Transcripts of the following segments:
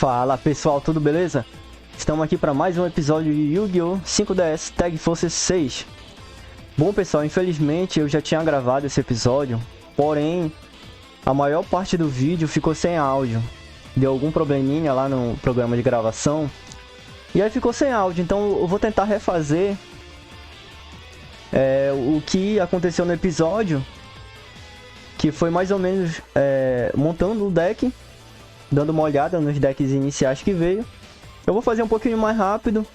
Fala pessoal, tudo beleza? Estamos aqui para mais um episódio de Yu-Gi-Oh! 5DS Tag Force 6. Bom pessoal, infelizmente eu já tinha gravado esse episódio, porém a maior parte do vídeo ficou sem áudio. Deu algum probleminha lá no programa de gravação e aí ficou sem áudio, então eu vou tentar refazer o que aconteceu no episódio, que foi mais ou menos montando o deck, dando uma olhada nos decks iniciais que veio. Eu vou fazer um pouquinho mais rápido.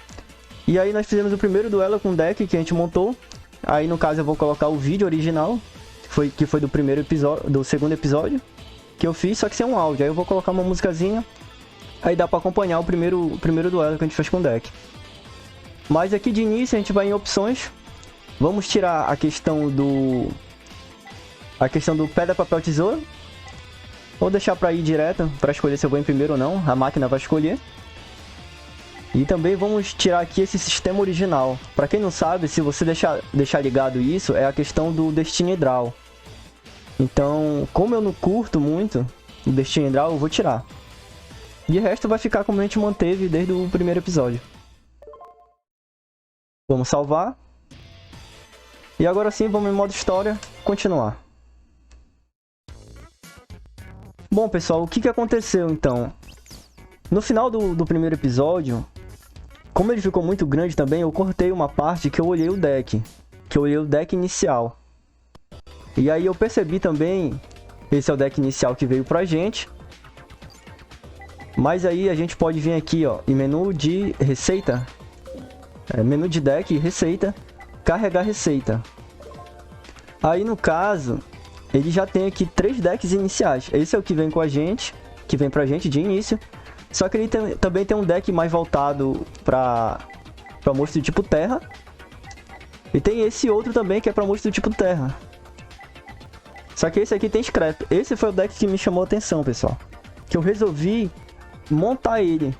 E aí nós fizemos o primeiro duelo com o deck que a gente montou. Aí no caso eu vou colocar o vídeo original, que foi do primeiro episódio, do segundo episódio que eu fiz, só que sem um áudio. Aí eu vou colocar uma musicazinha, aí dá pra acompanhar o primeiro duelo que a gente fez com o deck. Mas aqui de início a gente vai em opções. Vamos tirar a questão do pedra, papel, tesoura. Vou deixar para ir direto, para escolher se eu vou em primeiro ou não. A máquina vai escolher. E também vamos tirar aqui esse sistema original. Para quem não sabe, se você deixar ligado isso, é a questão do Destiny Draw. Então, como eu não curto muito o Destiny Draw, eu vou tirar. De resto, vai ficar como a gente manteve desde o primeiro episódio. Vamos salvar. E agora sim, vamos em modo história, continuar. Bom pessoal, o que aconteceu então? No final do primeiro episódio, como ele ficou muito grande também, eu cortei uma parte que eu olhei o deck. Que eu olhei o deck inicial. E aí eu percebi também, esse é o deck inicial que veio pra gente. Mas aí a gente pode vir aqui, ó, em menu de receita. Menu de deck, receita, carregar receita. Aí no caso, ele já tem aqui 3 decks iniciais. Esse é o que vem com a gente, que vem pra gente de início. Só que ele também tem um deck mais voltado pra monstro do tipo terra. E tem esse outro também que é pra monstro do tipo terra. Só que esse aqui tem scrap. Esse foi o deck que me chamou a atenção, pessoal. Que eu resolvi montar ele.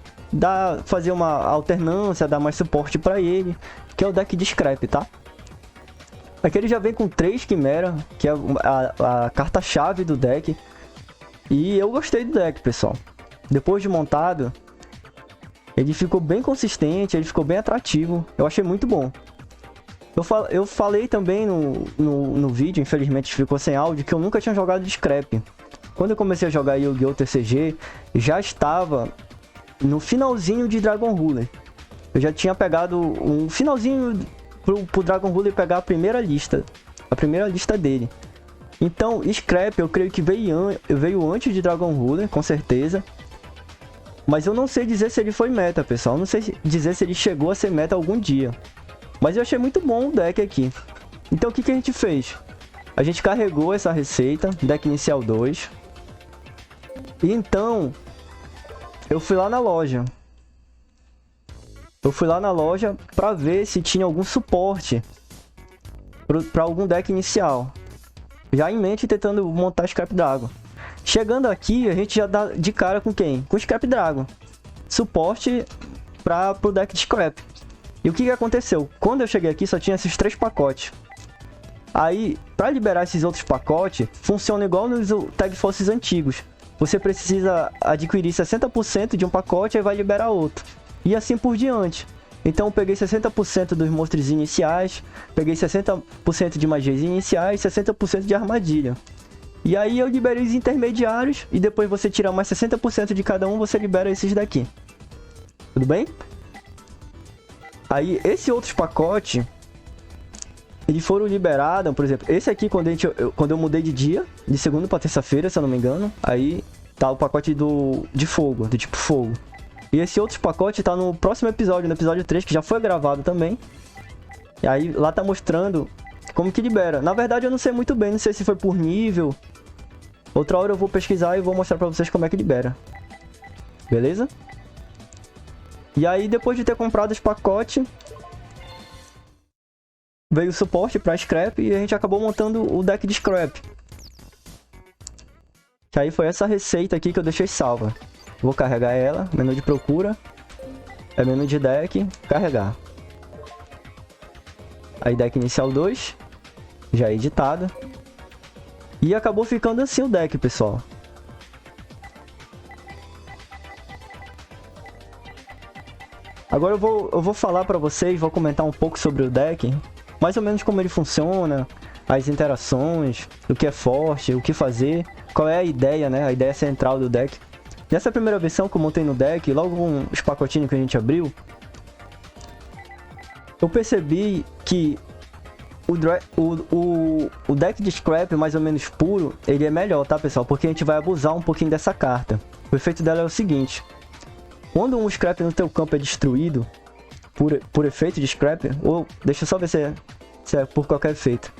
Fazer uma alternância, dar mais suporte pra ele. Que é o deck de scrap, tá? Aqui ele já vem com 3 Quimera, que é a carta-chave do deck. E eu gostei do deck, pessoal. Depois de montado, ele ficou bem consistente, ele ficou bem atrativo. Eu achei muito bom. Eu falei também no vídeo, infelizmente ficou sem áudio, que eu nunca tinha jogado de scrap. Quando eu comecei a jogar Yu-Gi-Oh! TCG, já estava no finalzinho de Dragon Ruler. Eu já tinha pegado um finalzinho pro Dragon Ruler pegar a primeira lista dele. Então, scrap eu creio que veio antes de Dragon Ruler, com certeza. Mas eu não sei dizer se ele foi meta, pessoal. Eu não sei dizer se ele chegou a ser meta algum dia. Mas eu achei muito bom o deck aqui. Então o que a gente fez? A gente carregou essa receita, deck inicial 2. E então, eu fui lá na loja. Eu fui lá na loja para ver se tinha algum suporte para algum deck inicial. Já em mente tentando montar Scrap Dragon. Chegando aqui, a gente já dá de cara com quem? Com Scrap Dragon. Suporte para o deck de Scrap. E o que aconteceu? Quando eu cheguei aqui, só tinha esses 3 pacotes. Aí, para liberar esses outros pacotes, funciona igual nos Tag Forces antigos. Você precisa adquirir 60% de um pacote e vai liberar outro. E assim por diante. Então eu peguei 60% dos monstros iniciais, peguei 60% de magias iniciais e 60% de armadilha. E aí eu liberei os intermediários e depois você tira mais 60% de cada um, você libera esses daqui. Tudo bem? Aí esse outros pacotes, eles foram liberados, por exemplo, esse aqui quando eu mudei de dia, de segunda para terça-feira, se eu não me engano, aí tá o pacote de fogo, do tipo fogo. E esse outro pacote tá no próximo episódio, no episódio 3, que já foi gravado também. E aí lá tá mostrando como que libera. Na verdade eu não sei muito bem, não sei se foi por nível. Outra hora eu vou pesquisar e vou mostrar pra vocês como é que libera. Beleza? E aí depois de ter comprado os pacotes, veio o suporte pra Scrap e a gente acabou montando o deck de Scrap. Que aí foi essa receita aqui que eu deixei salva. Vou carregar ela, menu de procura, menu de deck, carregar. Aí deck inicial 2, já editado. E acabou ficando assim o deck, pessoal. Agora eu vou falar pra vocês, vou comentar um pouco sobre o deck, mais ou menos como ele funciona, as interações, o que é forte, o que fazer, qual é a ideia, né? A ideia central do deck. Nessa primeira versão que eu montei no deck, logo com os pacotinhos que a gente abriu, eu percebi que o deck de Scrap, mais ou menos puro, ele é melhor, tá, pessoal? Porque a gente vai abusar um pouquinho dessa carta. O efeito dela é o seguinte: quando um Scrap no teu campo é destruído por efeito de Scrap, ou deixa eu só ver se é por qualquer efeito.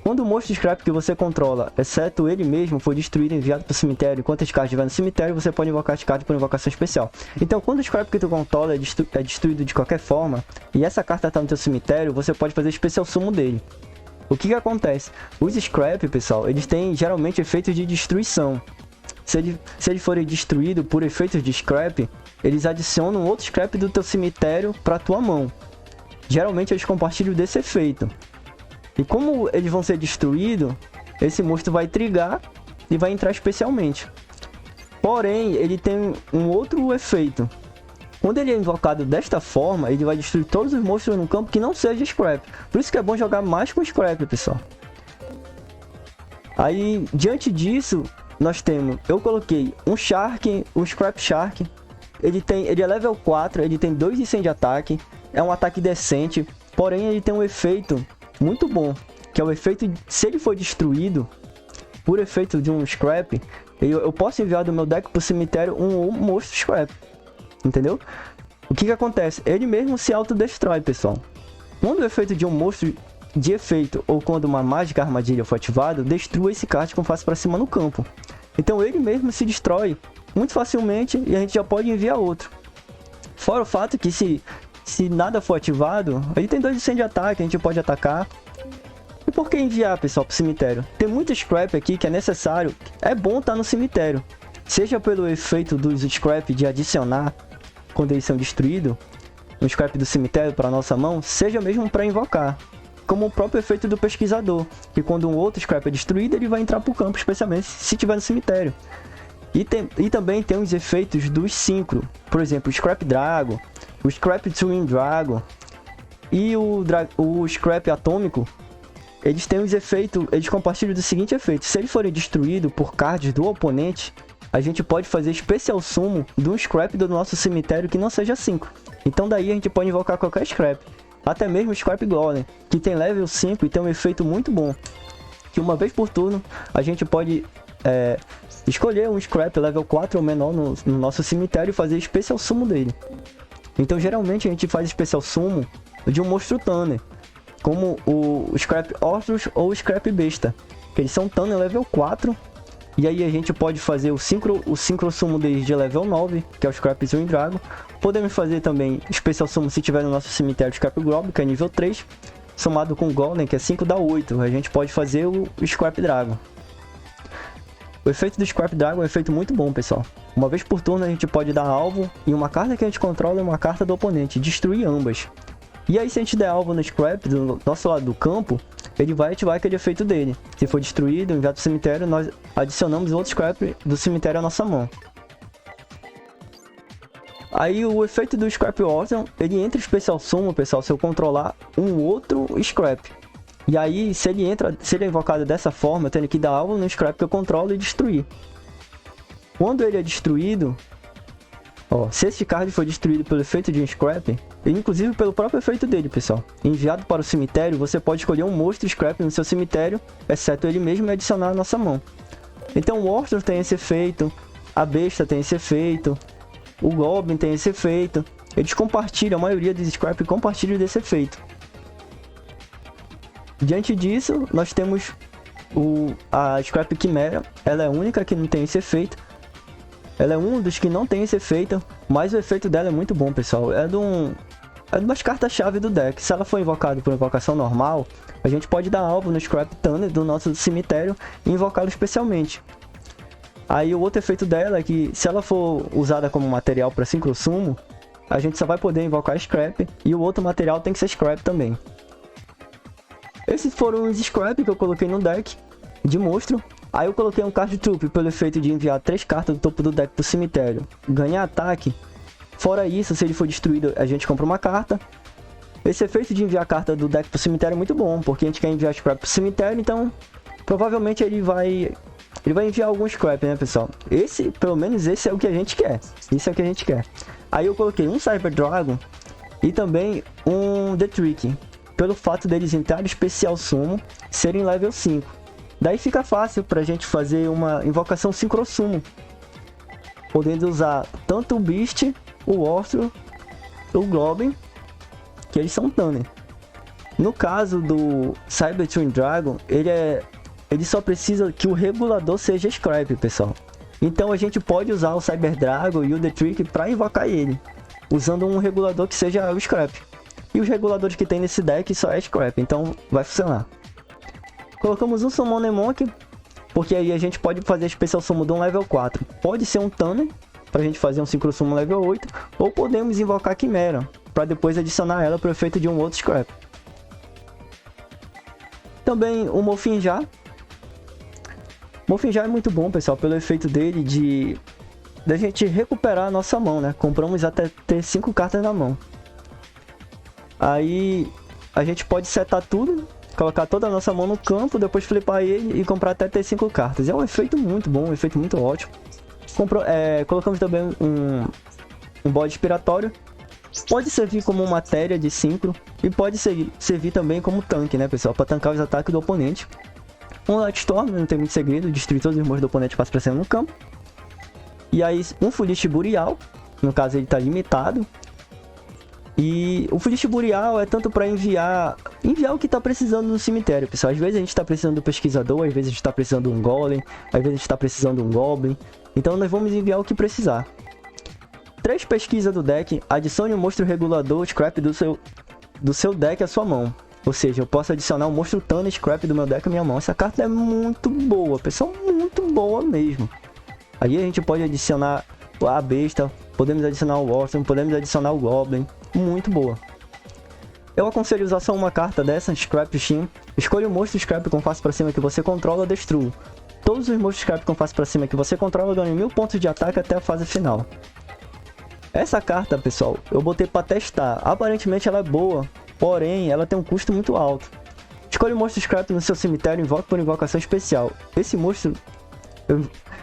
Quando o monstro de Scrap que você controla, exceto ele mesmo, for destruído e enviado para o cemitério, enquanto as cartas estiver no cemitério, você pode invocar as cartas por invocação especial. Então, quando o Scrap que tu controla é destruído de qualquer forma, e essa carta está no teu cemitério, você pode fazer especial sumo dele. O que acontece? Os Scrap, pessoal, eles têm geralmente efeitos de destruição. Se eles forem destruídos por efeitos de Scrap, eles adicionam outro Scrap do teu cemitério para tua mão. Geralmente eles compartilham desse efeito. E como eles vão ser destruídos, esse monstro vai trigar e vai entrar especialmente. Porém, ele tem um outro efeito. Quando ele é invocado desta forma, ele vai destruir todos os monstros no campo que não seja Scrap. Por isso que é bom jogar mais com Scrap, pessoal. Aí, diante disso, nós temos... Eu coloquei um Shark, um Scrap Shark. Ele é level 4, ele tem 2 de 100 de ataque. É um ataque decente, porém ele tem um efeito muito bom, que é o efeito se ele for destruído por efeito de um Scrap, eu posso enviar do meu deck pro cemitério um monstro Scrap, entendeu? O que acontece? Ele mesmo se autodestrói, pessoal. Quando o efeito de um monstro de efeito ou quando uma mágica armadilha for ativada, destrua esse card com face para cima no campo. Então ele mesmo se destrói muito facilmente e a gente já pode enviar outro. Fora o fato que se nada for ativado, ele tem 2 de 100 de ataque, a gente pode atacar. E por que enviar, pessoal, pro cemitério? Tem muito Scrap aqui que é necessário, é bom estar no cemitério. Seja pelo efeito dos Scrap de adicionar, quando eles são destruídos, um Scrap do cemitério para nossa mão, seja mesmo para invocar. Como o próprio efeito do pesquisador, que quando um outro Scrap é destruído, ele vai entrar pro campo, especialmente se estiver no cemitério. E também tem os efeitos dos Synchro, por exemplo, o Scrap Dragon, o Scrap Twin Dragon e o Scrap Atômico. Eles têm os efeitos, eles compartilham do seguinte efeito: se eles forem destruídos por cards do oponente, a gente pode fazer especial sumo de um Scrap do nosso cemitério que não seja 5. Então daí a gente pode invocar qualquer Scrap, até mesmo o Scrap Golem, que tem level 5 e tem um efeito muito bom, que uma vez por turno a gente pode escolher um Scrap level 4 ou menor no nosso cemitério e fazer especial sumo dele. Então geralmente a gente faz especial sumo de um monstro Tanner, como o Scrap Orthros ou o Scrap Besta, que eles são Tanner level 4, e aí a gente pode fazer o Synchro sumo deles de level 9, que é o Scrap Twin Dragon. Podemos fazer também especial sumo se tiver no nosso cemitério o Scrap Grob, que é nível 3, somado com o Golem, que é 5 dá 8, a gente pode fazer o Scrap Dragon. O efeito do Scrap Dragon é um efeito muito bom, pessoal. Uma vez por turno a gente pode dar alvo em uma carta que a gente controla e uma carta do oponente, destruir ambas. E aí se a gente der alvo no Scrap do nosso lado do campo, ele vai ativar aquele efeito dele. Se for destruído, enviado do cemitério, nós adicionamos outro Scrap do cemitério à nossa mão. Aí o efeito do Scrap Orton, ele entra em especial sumo, pessoal, se eu controlar um outro Scrap. E aí, se ele é invocado dessa forma, eu tenho que dar alvo no Scrap que eu controlo e destruir. Quando ele é destruído, se esse card for destruído pelo efeito de um Scrap, e inclusive pelo próprio efeito dele, pessoal, enviado para o cemitério, você pode escolher um monstro Scrap no seu cemitério, exceto ele mesmo, e adicionar à nossa mão. Então o Orthros tem esse efeito, a Besta tem esse efeito, o Goblin tem esse efeito. Eles compartilham, a maioria dos Scrap compartilham desse efeito. Diante disso, nós temos a Scrap Chimera. Ela é a única que não tem esse efeito. Ela é um dos que não tem esse efeito, mas o efeito dela é muito bom, pessoal. É de umas cartas-chave do deck. Se ela for invocada por invocação normal, a gente pode dar alvo no Scrap Tanner do nosso cemitério e invocá-lo especialmente. Aí o outro efeito dela é que, se ela for usada como material para Synchro Sumo, a gente só vai poder invocar Scrap, e o outro material tem que ser Scrap também. Esses foram os Scrap que eu coloquei no deck de monstro. Aí eu coloquei um Card Troop pelo efeito de enviar 3 cartas do topo do deck pro cemitério, ganhar ataque, Fora isso, se ele for destruído, a gente compra uma carta. Esse efeito de enviar a carta do deck pro cemitério é muito bom, porque a gente quer enviar scrap pro cemitério, então provavelmente ele vai enviar algum scrap, né, pessoal? Pelo menos esse é o que a gente quer. Isso é o que a gente quer. Aí eu coloquei um Cyber Dragon e também um The Trick, pelo fato deles entrarem especial sumo, serem level 5. Daí fica fácil pra gente fazer uma invocação Synchro Sumo, podendo usar tanto o Beast, o Orthro, o Goblin, que eles são Tanner. No caso do Cyber Twin Dragon, ele só precisa que o regulador seja Scrap, pessoal. Então a gente pode usar o Cyber Dragon e o The Trick para invocar ele, usando um regulador que seja o Scrap. E os reguladores que tem nesse deck só é Scrap, então vai funcionar. Colocamos um Summoner Monk, porque aí a gente pode fazer a especial summon de um level 4. Pode ser um Tanner, pra gente fazer um Synchro Summon level 8, ou podemos invocar a Quimera, para depois adicionar ela para o efeito de um outro Scrap. Também o Mofinjar. Mofinjar é muito bom, pessoal, pelo efeito dele de a gente recuperar a nossa mão, né? Compramos até ter 5 cartas na mão. Aí a gente pode setar tudo, colocar toda a nossa mão no campo, depois flipar ele e comprar até ter 5 cartas. É um efeito muito bom, um efeito muito ótimo. Colocamos também um bode expiratório. Pode servir como matéria de Synchro e pode servir também como tanque, né, pessoal? Para tancar os ataques do oponente. Um Lightstorm, não tem muito segredo, destruir todos os irmãos do oponente, passa para cima no campo. E aí um Foolish Burial, no caso ele está limitado. E o Foolish Burial é tanto para enviar o que está precisando no cemitério, pessoal. Às vezes a gente está precisando do pesquisador, às vezes a gente está precisando de um golem, às vezes a gente está precisando de um goblin. Então nós vamos enviar o que precisar. 3 pesquisas do deck, adicione um monstro regulador scrap do seu deck à sua mão. Ou seja, eu posso adicionar um monstro Tanner scrap do meu deck à minha mão. Essa carta é muito boa, pessoal, muito boa mesmo. Aí a gente pode adicionar a besta, podemos adicionar o Orphan, podemos adicionar o Goblin. Muito boa. Eu aconselho usar só uma carta dessa, Scrap Steam. Escolha o monstro Scrap com face para cima que você controla, destrua. Todos os monstros Scrap com face para cima que você controla ganham 1000 pontos de ataque até a fase final. Essa carta, pessoal, eu botei para testar. Aparentemente ela é boa, porém ela tem um custo muito alto. Escolha o monstro Scrap no seu cemitério e invoque por invocação especial. Esse monstro...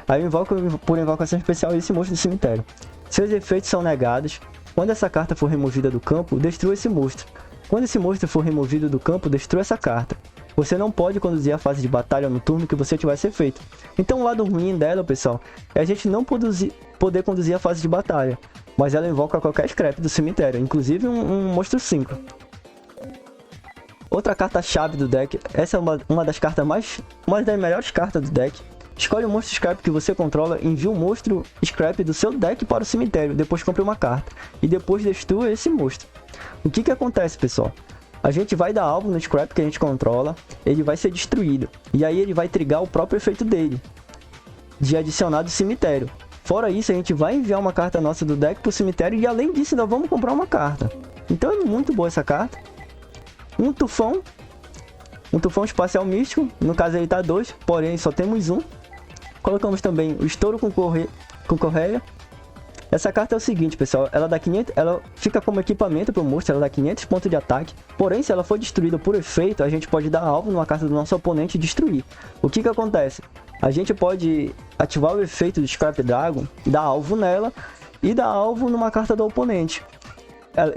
Aí eu invoco por invocação especial esse monstro do cemitério. Seus efeitos são negados. Quando essa carta for removida do campo, destrua esse monstro. Quando esse monstro for removido do campo, destrua essa carta. Você não pode conduzir a fase de batalha no turno que você tivesse feito. Então o lado ruim dela, pessoal, é a gente não poder conduzir a fase de batalha. Mas ela invoca qualquer scrap do cemitério, inclusive um monstro 5. Outra carta-chave do deck, essa é uma das melhores cartas do deck. Escolhe o monstro scrap que você controla, envia um monstro scrap do seu deck para o cemitério, depois compre uma carta. E depois destrua esse monstro. O que acontece, pessoal? A gente vai dar alvo no scrap que a gente controla, ele vai ser destruído. E aí ele vai trigar o próprio efeito dele, de adicionar do cemitério. Fora isso, a gente vai enviar uma carta nossa do deck para o cemitério e além disso ainda vamos comprar uma carta. Então é muito boa essa carta. Um tufão espacial místico, no caso ele tá 2, porém só temos um. Colocamos também o estouro com correia. Essa carta é o seguinte, pessoal, ela fica como equipamento para o monstro, ela dá 500 pontos de ataque. Porém, se ela for destruída por efeito, a gente pode dar alvo numa carta do nosso oponente e destruir. O que acontece? A gente pode ativar o efeito do Scrap Dragon, dar alvo nela e dar alvo numa carta do oponente.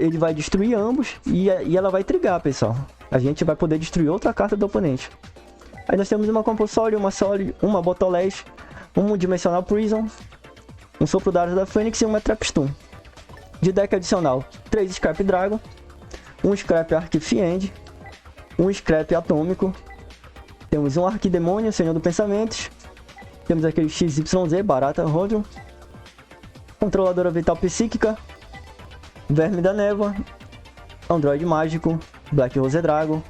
Ele vai destruir ambos e ela vai trigar, pessoal. A gente vai poder destruir outra carta do oponente. Aí nós temos uma Compulsory, uma Solid, uma Botolés, um Dimensional Prison, um Sopro da Asa da Fênix e uma Trapstone. De deck adicional, 3 Scrap Dragon, um Scrap Arquifiend, um Scrap Atômico, temos um Arquidemônio, Senhor do Pensamentos, temos aquele XYZ, Barata Rodion, Controladora Vital Psíquica, Verme da Névoa, Android Mágico, Black Rose Dragon,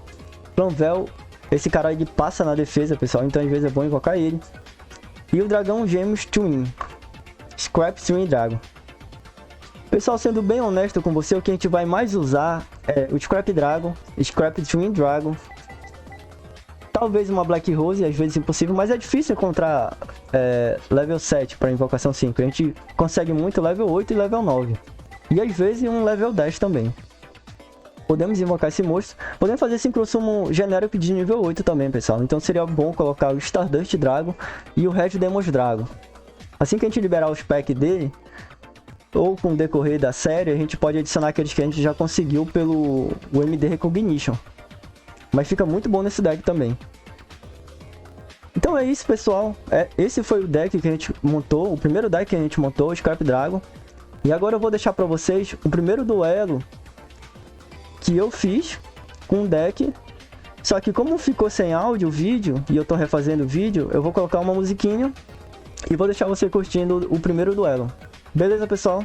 Planvel, esse cara aí passa na defesa, pessoal, então às vezes é bom invocar ele. E o Dragão Gêmeos Twin, Scrap Twin Dragon. Pessoal, sendo bem honesto com você, o que a gente vai mais usar é o Scrap Dragon, Scrap Twin Dragon. Talvez uma Black Rose, às vezes impossível, mas é difícil encontrar level 7 para invocação 5. A gente consegue muito level 8 e level 9. e às vezes um level 10 também. Podemos invocar esse monstro. Podemos fazer esse consumo genérico de nível 8 também, pessoal. Então seria bom colocar o Stardust Dragon e o Red Demons Dragon. Assim que a gente liberar os packs dele, ou com o decorrer da série, a gente pode adicionar aqueles que a gente já conseguiu pelo o MD Recognition. Mas fica muito bom nesse deck também. Então é isso, pessoal. Esse foi o deck que a gente montou, o primeiro deck que a gente montou, o Scarp Dragon. E agora eu vou deixar para vocês o primeiro duelo que eu fiz com o deck. Só que como ficou sem áudio o vídeo, e eu tô refazendo o vídeo, eu vou colocar uma musiquinha e vou deixar você curtindo o primeiro duelo. Beleza, pessoal?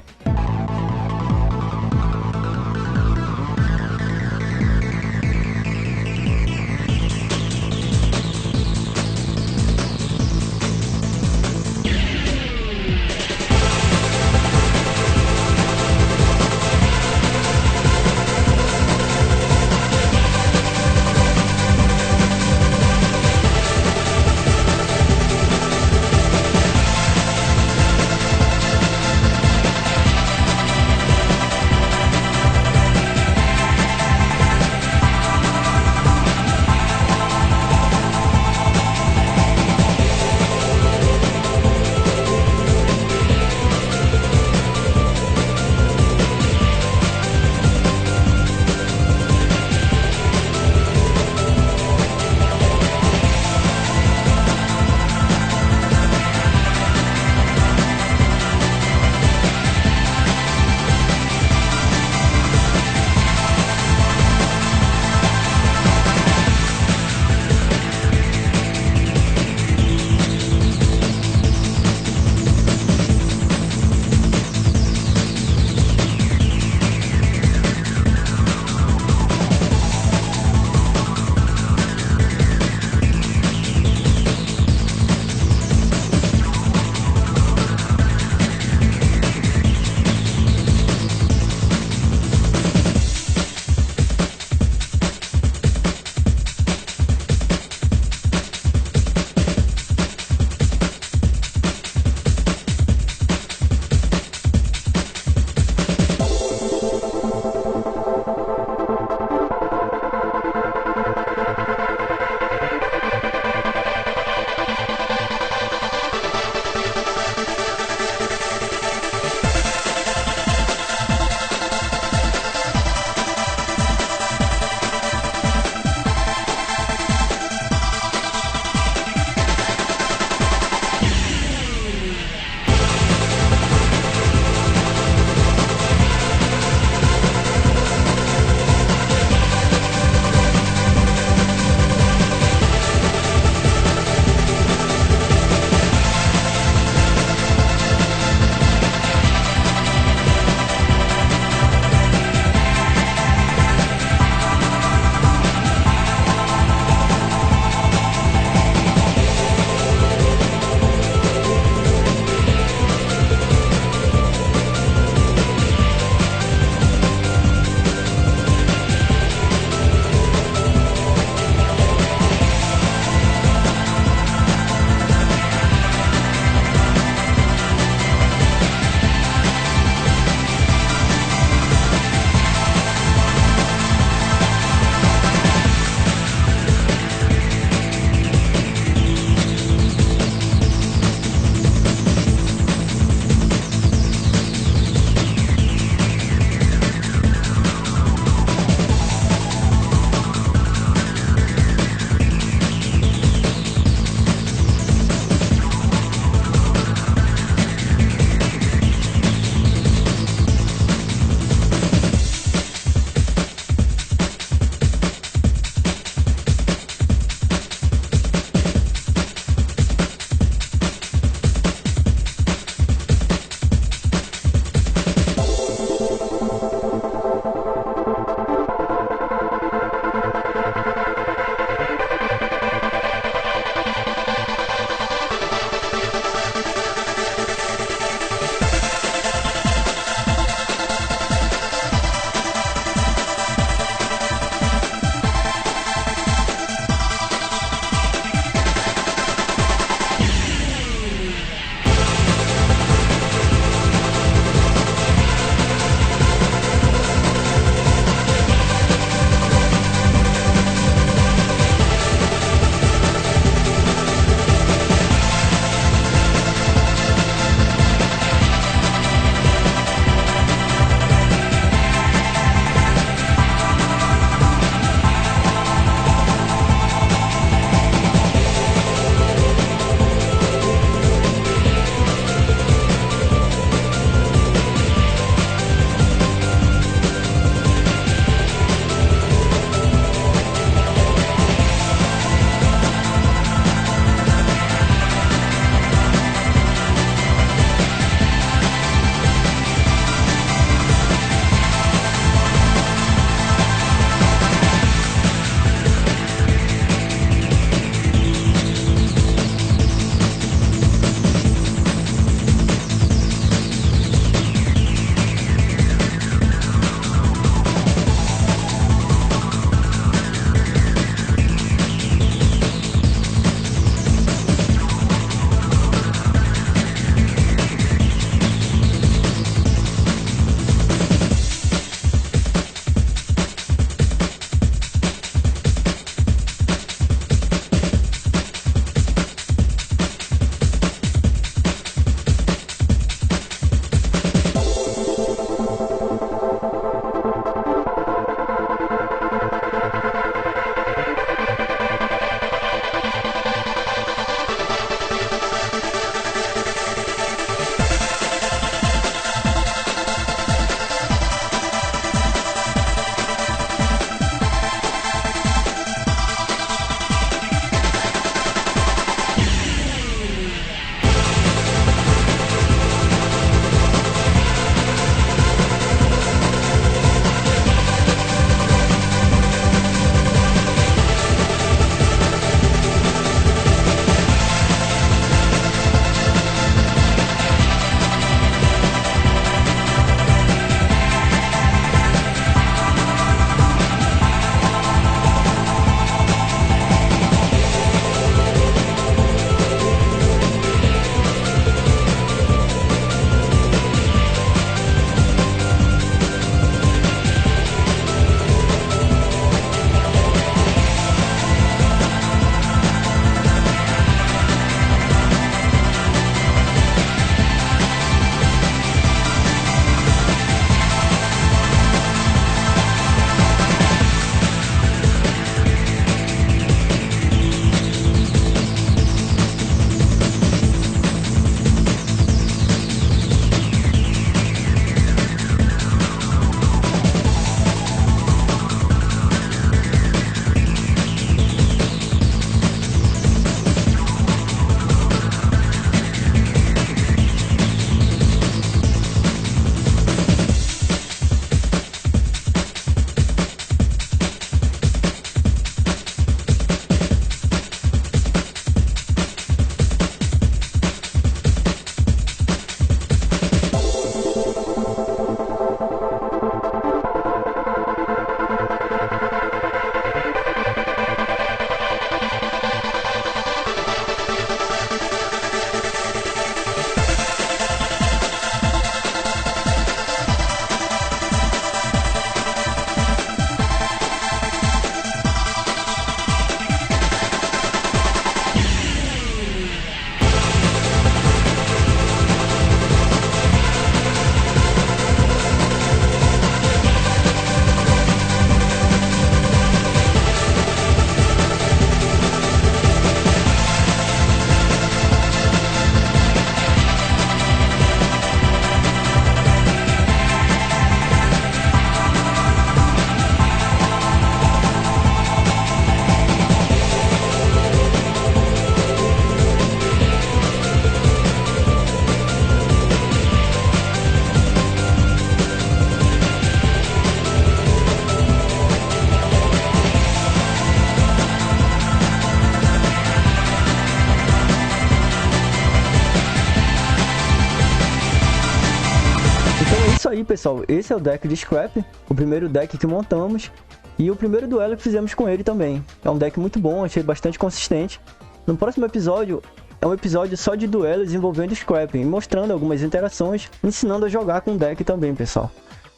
Então é isso aí, pessoal. Esse é o deck de Scrap, o primeiro deck que montamos e o primeiro duelo que fizemos com ele também. É um deck muito bom, achei bastante consistente. No próximo episódio, é um episódio só de duelos envolvendo Scrap, mostrando algumas interações, ensinando a jogar com o deck também, pessoal.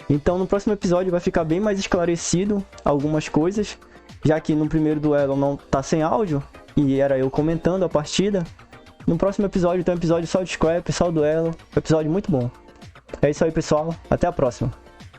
Então no próximo episódio vai ficar bem mais esclarecido algumas coisas, já que no primeiro duelo não tá sem áudio, e era eu comentando a partida. No próximo episódio tem um episódio só de Scrap, só o duelo, um episódio muito bom. É isso aí, pessoal, até a próxima.